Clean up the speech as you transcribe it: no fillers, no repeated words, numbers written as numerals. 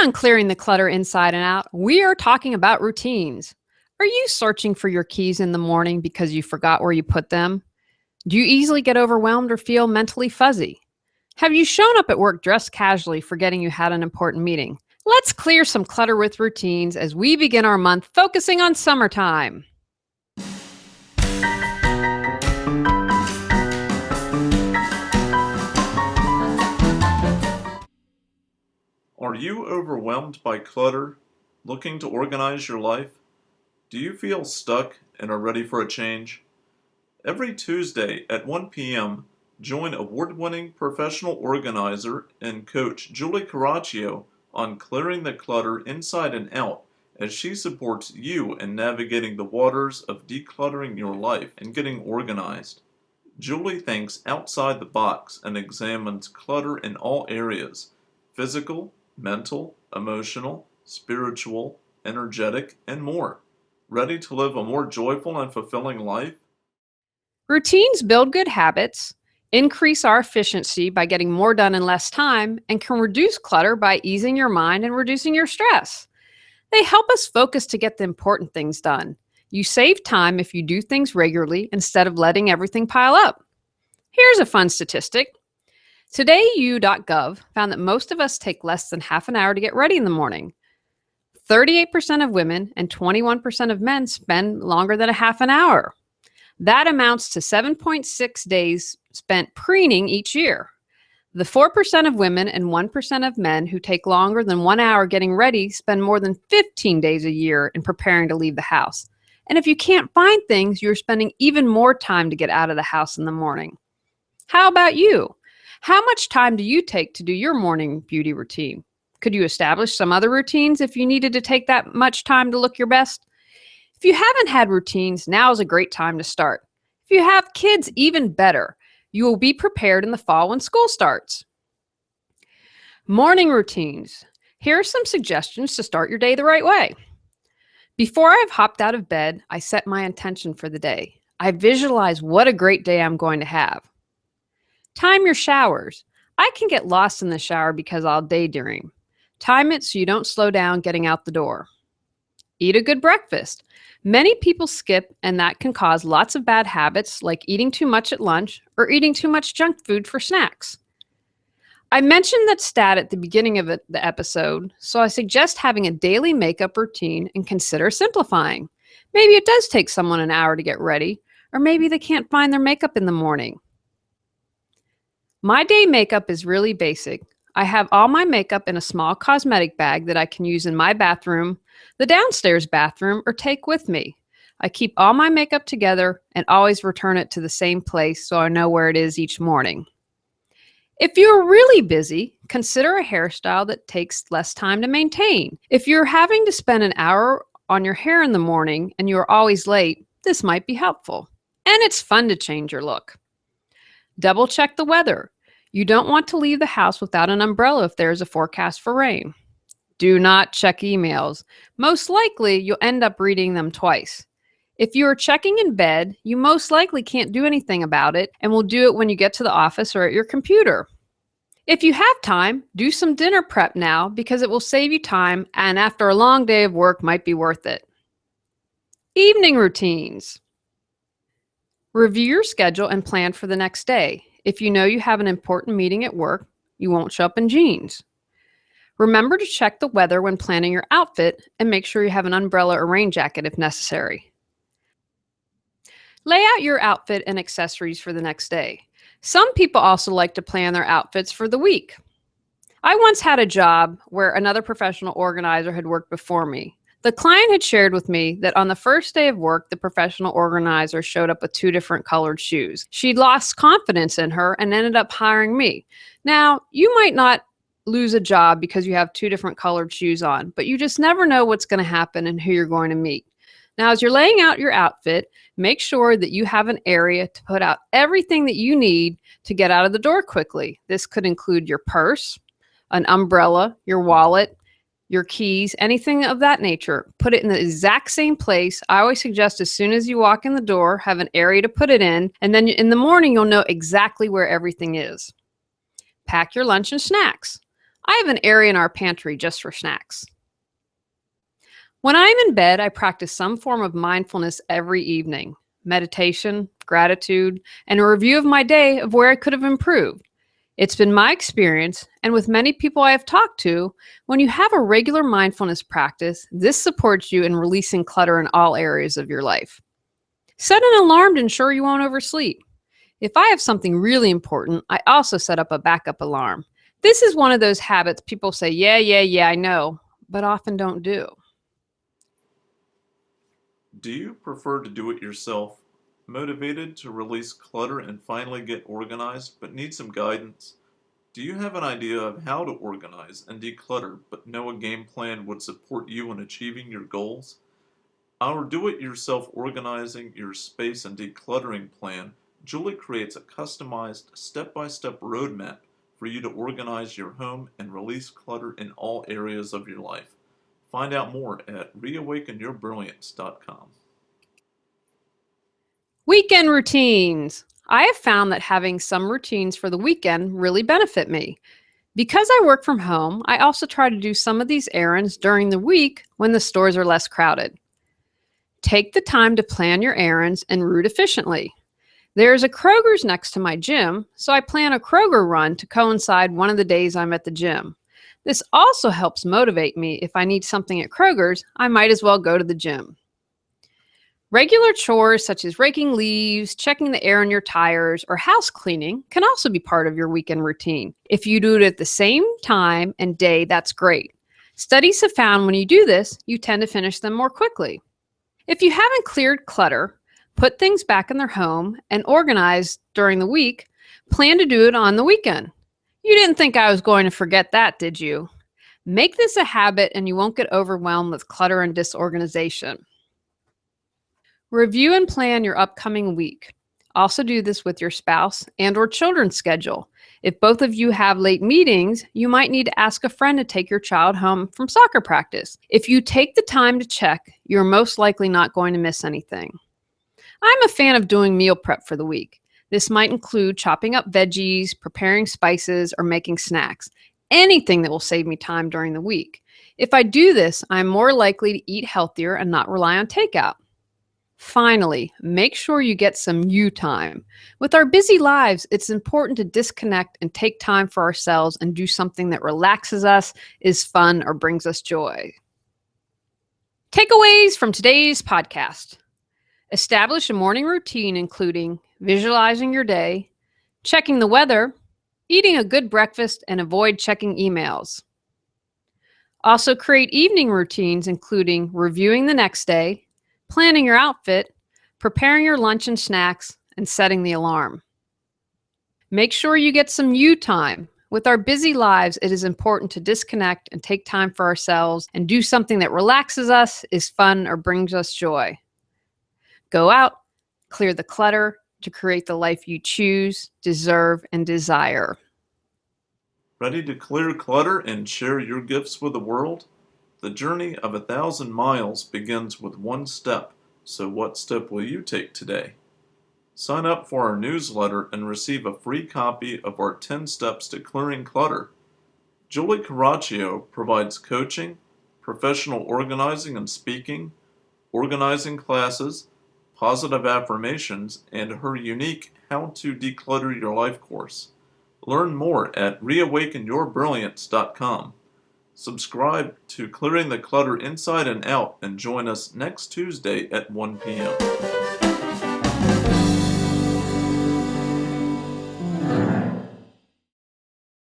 on Clearing the Clutter Inside and Out, we are talking about routines. Are you searching for your keys in the morning because you forgot where you put them? Do you easily get overwhelmed or feel mentally fuzzy? Have you shown up at work dressed casually, forgetting you had an important meeting? Let's clear some clutter with routines as we begin our month focusing on summertime. Are you overwhelmed by clutter, looking to organize your life? Do you feel stuck and are ready for a change? Every Tuesday at 1 p.m., join award-winning professional organizer and coach Julie Coraccio on Clearing the Clutter Inside and Out as she supports you in navigating the waters of decluttering your life and getting organized. Julie thinks outside the box and examines clutter in all areas: physical, mental, emotional, spiritual, energetic, and more. Ready to live a more joyful and fulfilling life? Routines build good habits, increase our efficiency by getting more done in less time, and can reduce clutter by easing your mind and reducing your stress. They help us focus to get the important things done. You save time if you do things regularly instead of letting everything pile up. Here's a fun statistic. TodayU.gov found that most of us take less than half an hour to get ready in the morning. 38% of women and 21% of men spend longer than a half an hour. That amounts to 7.6 days spent preening each year. The 4% of women and 1% of men who take longer than 1 hour getting ready spend more than 15 days a year in preparing to leave the house. And if you can't find things, you're spending even more time to get out of the house in the morning. How about you? How much time do you take to do your morning beauty routine? Could you establish some other routines if you needed to take that much time to look your best? If you haven't had routines, now is a great time to start. If you have kids, even better. You will be prepared in the fall when school starts. Morning routines. Here are some suggestions to start your day the right way. Before I've hopped out of bed, I set my intention for the day. I visualize what a great day I'm going to have. Time your showers. I can get lost in the shower because I'll daydream. Time it so you don't slow down getting out the door. Eat a good breakfast. Many people skip, and that can cause lots of bad habits like eating too much at lunch or eating too much junk food for snacks. I mentioned that stat at the beginning of the episode, so I suggest having a daily makeup routine and consider simplifying. Maybe it does take someone an hour to get ready, or maybe they can't find their makeup in the morning. My day makeup is really basic. I have all my makeup in a small cosmetic bag that I can use in my bathroom, the downstairs bathroom, or take with me. I keep all my makeup together and always return it to the same place so I know where it is each morning. If you're really busy, consider a hairstyle that takes less time to maintain. If you're having to spend an hour on your hair in the morning and you're always late, this might be helpful. And it's fun to change your look. Double check the weather. You don't want to leave the house without an umbrella if there's a forecast for rain. Do not check emails. Most likely, you'll end up reading them twice. If you are checking in bed, you most likely can't do anything about it and will do it when you get to the office or at your computer. If you have time, do some dinner prep now because it will save you time and after a long day of work might be worth it. Evening routines. Review your schedule and plan for the next day. If you know you have an important meeting at work, you won't show up in jeans. Remember to check the weather when planning your outfit and make sure you have an umbrella or rain jacket if necessary. Lay out your outfit and accessories for the next day. Some people also like to plan their outfits for the week. I once had a job where another professional organizer had worked before me. The client had shared with me that on the first day of work, the professional organizer showed up with 2 different colored shoes. She'd lost confidence in her and ended up hiring me. Now, you might not lose a job because you have 2 different colored shoes on, but you just never know what's going to happen and who you're going to meet. Now, as you're laying out your outfit, make sure that you have an area to put out everything that you need to get out of the door quickly. This could include your purse, an umbrella, your wallet, your keys, anything of that nature. Put it in the exact same place. I always suggest as soon as you walk in the door, have an area to put it in, and then in the morning, you'll know exactly where everything is. Pack your lunch and snacks. I have an area in our pantry just for snacks. When I'm in bed, I practice some form of mindfulness every evening: meditation, gratitude, and a review of my day of where I could have improved. It's been my experience, and with many people I have talked to, when you have a regular mindfulness practice, this supports you in releasing clutter in all areas of your life. Set an alarm to ensure you won't oversleep. If I have something really important, I also set up a backup alarm. This is one of those habits people say, yeah, I know, but often don't do. Do you prefer to do it yourself, motivated to release clutter and finally get organized, but need some guidance? Do you have an idea of how to organize and declutter, but know a game plan would support you in achieving your goals? Our do it yourself organizing your space and decluttering plan, Julie creates a customized step by step roadmap for you to organize your home and release clutter in all areas of your life. Find out more at reawakenyourbrilliance.com. Weekend routines. I have found that having some routines for the weekend really benefit me. Because I work from home, I also try to do some of these errands during the week when the stores are less crowded. Take the time to plan your errands and route efficiently. There is a Kroger's next to my gym, so I plan a Kroger run to coincide one of the days I'm at the gym. This also helps motivate me. If I need something at Kroger's, I might as well go to the gym. Regular chores such as raking leaves, checking the air in your tires, or house cleaning can also be part of your weekend routine. If you do it at the same time and day, that's great. Studies have found when you do this, you tend to finish them more quickly. If you haven't cleared clutter, put things back in their home, and organize during the week, plan to do it on the weekend. You didn't think I was going to forget that, did you? Make this a habit and you won't get overwhelmed with clutter and disorganization. Review and plan your upcoming week. Also do this with your spouse and/or children's schedule. If both of you have late meetings, you might need to ask a friend to take your child home from soccer practice. If you take the time to check, you're most likely not going to miss anything. I'm a fan of doing meal prep for the week. This might include chopping up veggies, preparing spices, or making snacks. Anything that will save me time during the week. If I do this, I'm more likely to eat healthier and not rely on takeout. Finally, make sure you get some you time. With our busy lives, it's important to disconnect and take time for ourselves and do something that relaxes us, is fun, or brings us joy. Takeaways from today's podcast. Establish a morning routine including visualizing your day, checking the weather, eating a good breakfast, and avoid checking emails. Also create evening routines including reviewing the next day, planning your outfit, preparing your lunch and snacks, and setting the alarm. Make sure you get some you time. With our busy lives, it is important to disconnect and take time for ourselves and do something that relaxes us, is fun, or brings us joy. Go out, clear the clutter to create the life you choose, deserve, and desire. Ready to clear clutter and share your gifts with the world? The journey of 1,000 miles begins with one step, so what step will you take today? Sign up for our newsletter and receive a free copy of our 10 Steps to Clearing Clutter. Julie Coraccio provides coaching, professional organizing and speaking, organizing classes, positive affirmations, and her unique How to Declutter Your Life course. Learn more at reawakenyourbrilliance.com. Subscribe to Clearing the Clutter Inside and Out and join us next Tuesday at 1 p.m.